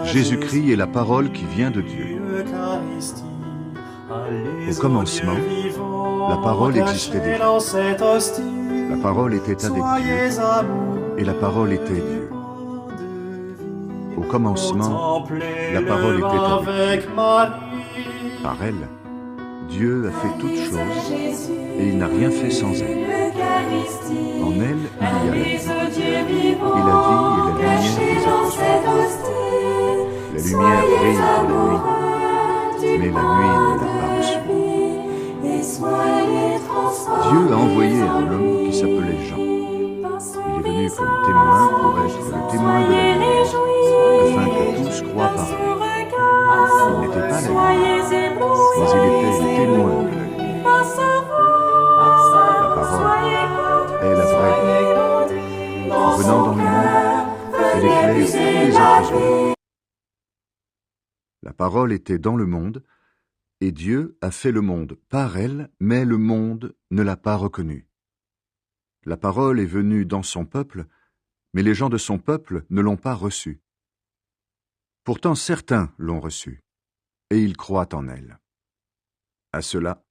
Jésus-Christ est la parole qui vient de Dieu. Au commencement, la parole existait déjà. La parole était avec Dieu, et la parole était Dieu. Au commencement, la parole était avec Dieu. Par elle, Dieu a fait toutes choses, et il n'a rien fait sans elle. En elle, il y a la vie, et la vie est la lumière des âmes. La lumière brille dans la nuit, mais la nuit ne l'a pas reçue. Dieu a envoyé un homme qui s'appelait Jean. Il est venu comme témoin pour être le témoin de la lumière, afin que tous croient par lui. Il n'était pas la lumière, mais il était le témoin de la lumière. La parole est la vraie lumière. En venant dans le monde, elle éclaire tous les autres hommes. La parole était dans le monde, et Dieu a fait le monde par elle, mais le monde ne l'a pas reconnue. La parole est venue dans son peuple, mais les gens de son peuple ne l'ont pas reçue. Pourtant certains l'ont reçue, et ils croient en elle. À cela,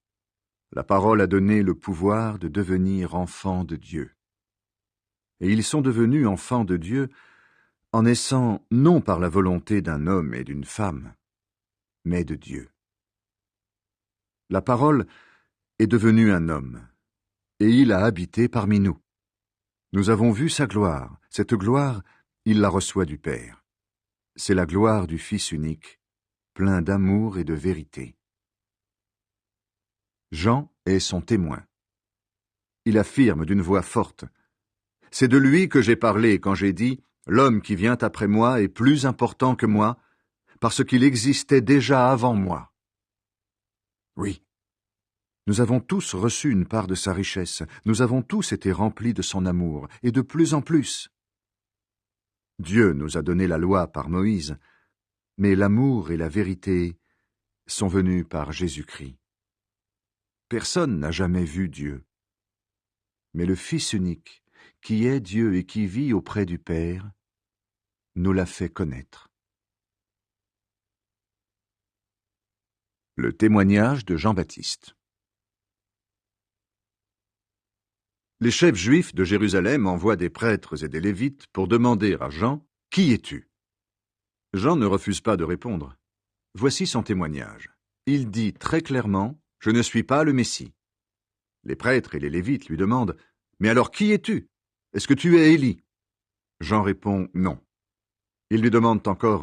la parole a donné le pouvoir de devenir enfants de Dieu. Et ils sont devenus enfants de Dieu en naissant non par la volonté d'un homme et d'une femme, mais de Dieu. La parole est devenue un homme, et il a habité parmi nous. Nous avons vu sa gloire. Cette gloire, il la reçoit du Père. C'est la gloire du Fils unique, plein d'amour et de vérité. Jean est son témoin. Il affirme d'une voix forte: « C'est de lui que j'ai parlé quand j'ai dit « L'homme qui vient après moi est plus important que moi, parce qu'il existait déjà avant moi. » Oui, nous avons tous reçu une part de sa richesse, nous avons tous été remplis de son amour, et de plus en plus. Dieu nous a donné la loi par Moïse, mais l'amour et la vérité sont venus par Jésus-Christ. Personne n'a jamais vu Dieu, mais le Fils unique, qui est Dieu et qui vit auprès du Père, nous l'a fait connaître. Le témoignage de Jean-Baptiste. Les chefs juifs de Jérusalem envoient des prêtres et des lévites pour demander à Jean « Qui es-tu » Jean ne refuse pas de répondre. Voici son témoignage. Il dit très clairement « Je ne suis pas le Messie ». Les prêtres et les lévites lui demandent « Mais alors qui es-tu? Est-ce que tu es Élie » Jean répond « Non ». Ils lui demandent encore